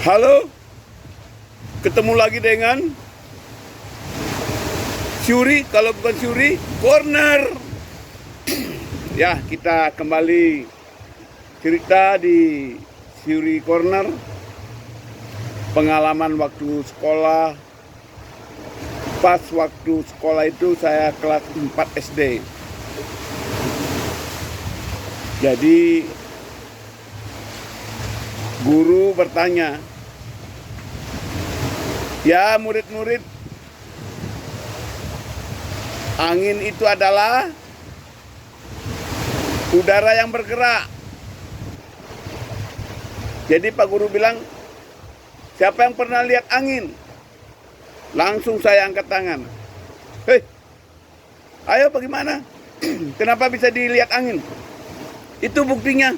Halo, ketemu lagi dengan Syuri, kalau bukan Syuri, Corner. Ya, kita kembali cerita di Syuri Corner. Pengalaman waktu sekolah. Pas waktu sekolah itu saya kelas 4 SD. Jadi guru bertanya, "Ya murid-murid, angin itu adalah udara yang bergerak." Jadi Pak Guru bilang, "Siapa yang pernah lihat angin?" Langsung saya angkat tangan. "Hei, ayo bagaimana? Kenapa bisa dilihat angin?" Itu buktinya.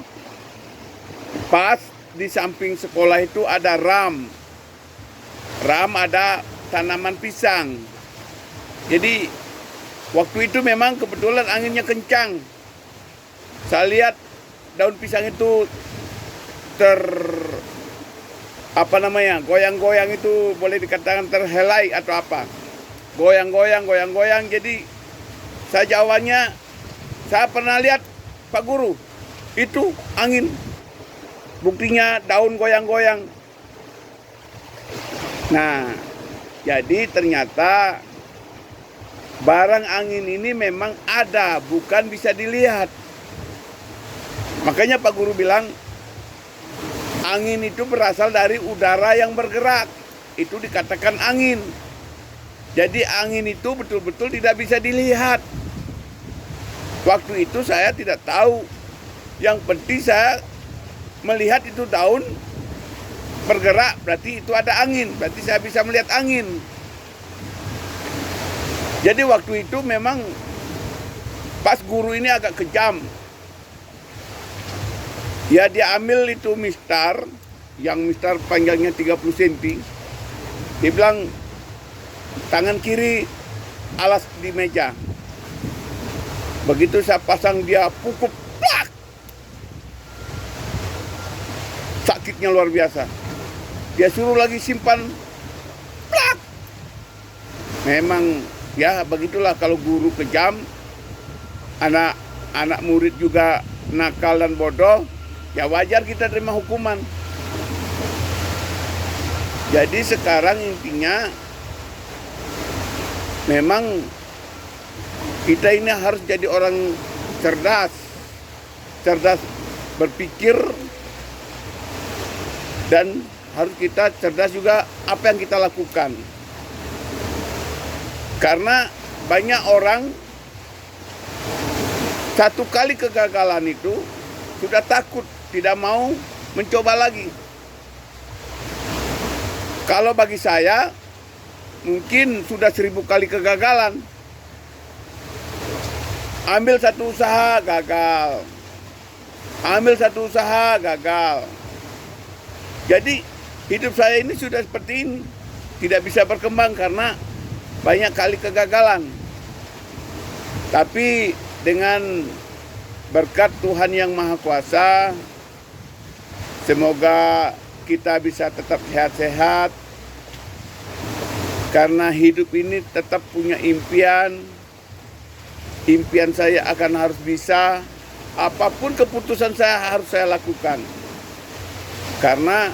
Pas di samping sekolah itu ada ram. Ram ada tanaman pisang. Jadi waktu itu memang kebetulan anginnya kencang. Saya lihat daun pisang itu goyang-goyang, itu boleh dikatakan terhelai atau apa. Goyang-goyang. Jadi saya jawabannya, "Saya pernah lihat Pak Guru, itu angin. Buktinya daun goyang-goyang." Nah, jadi ternyata barang angin ini memang ada, bukan bisa dilihat. Makanya Pak Guru bilang, angin itu berasal dari udara yang bergerak. Itu dikatakan angin. Jadi angin itu betul-betul tidak bisa dilihat. Waktu itu saya tidak tahu. Yang penting saya melihat itu daun bergerak, berarti itu ada angin. Berarti saya bisa melihat angin. Jadi waktu itu memang pas guru ini agak kejam. Ya, dia ambil itu mistar, yang mistar panjangnya 30 cm. Dia bilang, tangan kiri alas di meja. Begitu saya pasang, dia pukul, plak! Sakitnya luar biasa. Dia suruh lagi simpan, plak! Memang ya begitulah kalau guru kejam, anak murid juga nakal dan bodoh, ya wajar kita terima hukuman. Jadi sekarang intinya memang kita ini harus jadi orang cerdas berpikir, dan harus kita cerdas juga apa yang kita lakukan. Karena banyak orang satu kali kegagalan itu sudah takut, tidak mau mencoba lagi. Kalau bagi saya mungkin sudah 1000 kali kegagalan. Ambil satu usaha gagal. Ambil satu usaha gagal. Jadi hidup saya ini sudah seperti ini. Tidak bisa berkembang karena banyak kali kegagalan. Tapi dengan berkat Tuhan Yang Maha Kuasa, semoga kita bisa tetap sehat-sehat. Karena hidup ini tetap punya impian. Impian saya akan harus bisa. Apapun keputusan saya harus saya lakukan. Karena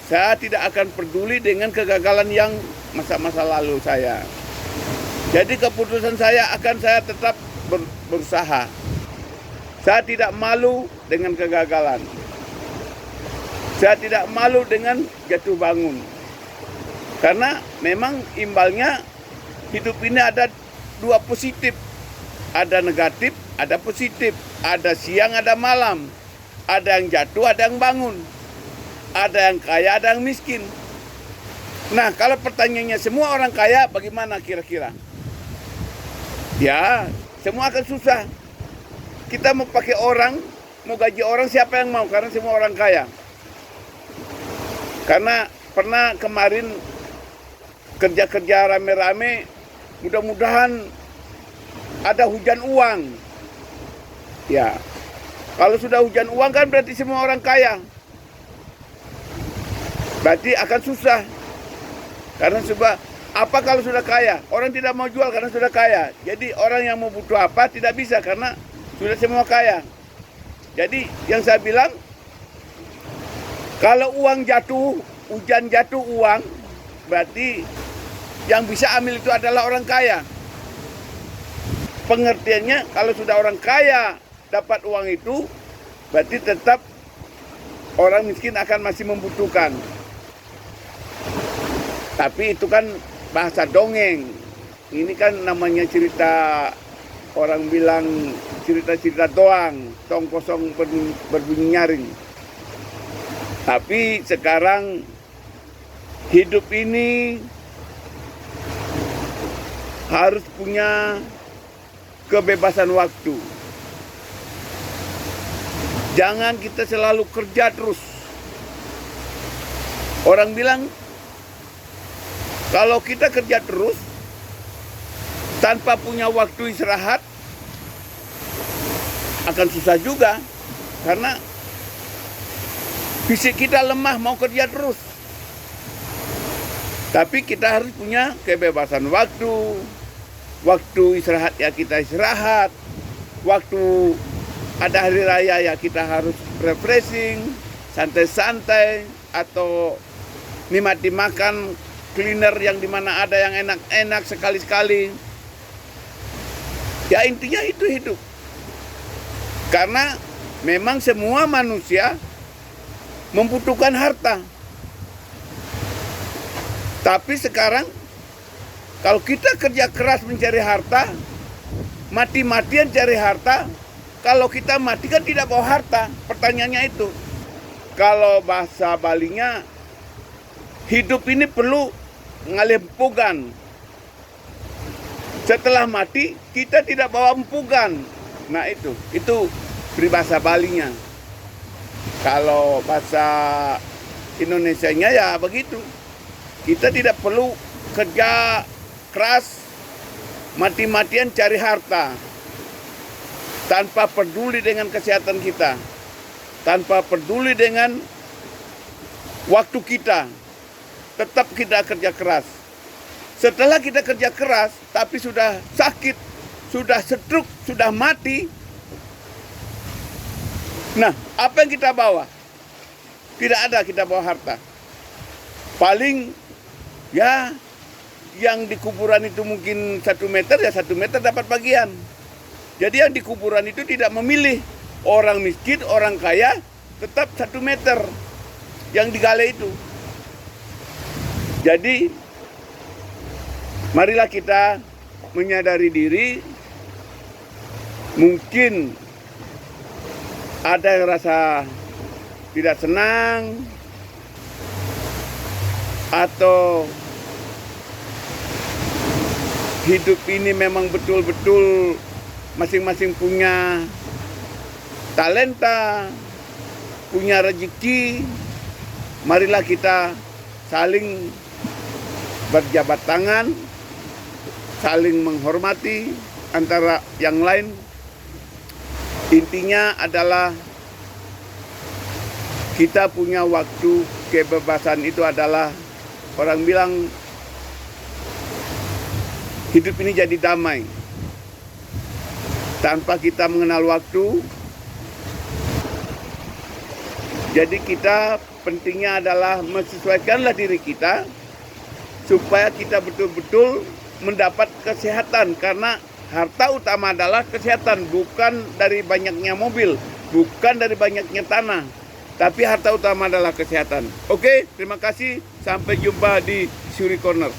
saya tidak akan peduli dengan kegagalan yang masa-masa lalu saya. Jadi keputusan saya akan saya tetap berusaha. Saya tidak malu dengan kegagalan. Saya tidak malu dengan jatuh bangun. Karena memang imbalnya hidup ini ada dua positif. Ada negatif, ada positif. Ada siang, ada malam. Ada yang jatuh, ada yang bangun. Ada yang kaya, ada yang miskin. Nah, kalau pertanyaannya semua orang kaya, bagaimana kira-kira? Ya, semua akan susah. Kita mau pakai orang, mau gaji orang, siapa yang mau? Karena semua orang kaya. Karena pernah kemarin kerja-kerja rame-rame, mudah-mudahan ada hujan uang. Ya, kalau sudah hujan uang kan berarti semua orang kaya. berarti akan susah. Karena sebab apa kalau sudah kaya? Orang tidak mau jual karena sudah kaya. Jadi orang yang mau butuh apa tidak bisa karena sudah semua kaya. Jadi yang saya bilang, kalau uang jatuh, hujan jatuh uang, berarti yang bisa ambil itu adalah orang kaya. Pengertiannya kalau sudah orang kaya dapat uang itu, berarti tetap orang miskin akan masih membutuhkan. Tapi itu kan bahasa dongeng. Ini kan namanya cerita, orang bilang cerita-cerita doang, tong kosong berbunyi nyaring. Tapi sekarang hidup ini harus punya kebebasan waktu. Jangan kita selalu kerja terus. Orang bilang, kalau kita kerja terus, tanpa punya waktu istirahat, akan susah juga. Karena fisik kita lemah mau kerja terus. Tapi kita harus punya kebebasan waktu. Waktu istirahat ya kita istirahat. Waktu ada hari raya ya kita harus refreshing, santai-santai, atau nikmati makan kuliner yang dimana ada yang enak-enak sekali-sekali. Ya intinya itu hidup. Karena memang semua manusia membutuhkan harta. Tapi sekarang kalau kita kerja keras mencari harta, mati-matian cari harta, kalau kita mati kan tidak bawa harta. Pertanyaannya itu. Kalau bahasa Balinya, hidup ini perlu ngalempugan. Setelah mati kita tidak bawa empugan. Nah itu peribahasa Balinya. Kalau bahasa Indonesianya ya begitu. Kita tidak perlu kerja keras mati-matian cari harta tanpa peduli dengan kesehatan kita, tanpa peduli dengan waktu kita. Tetap kita kerja keras. Setelah kita kerja keras, tapi sudah sakit, sudah stroke, sudah mati. Nah, apa yang kita bawa? Tidak ada kita bawa harta. Paling, ya, yang di kuburan itu mungkin 1 meter, ya 1 meter dapat bagian. Jadi yang di kuburan itu tidak memilih orang miskin, orang kaya, tetap 1 meter yang digali itu. Jadi, marilah kita menyadari diri. Mungkin ada yang rasa tidak senang, atau hidup ini memang betul-betul masing-masing punya talenta, punya rezeki. Marilah kita saling berjabat tangan, saling menghormati antara yang lain. Intinya adalah kita punya waktu. Kebebasan itu adalah, orang bilang, hidup ini jadi damai. Tanpa kita mengenal waktu, jadi kita pentingnya adalah menyesuaikanlah diri kita supaya kita betul-betul mendapat kesehatan. Karena harta utama adalah kesehatan, bukan dari banyaknya mobil, bukan dari banyaknya tanah, tapi harta utama adalah kesehatan. Oke, terima kasih. Sampai jumpa di Suri Corner.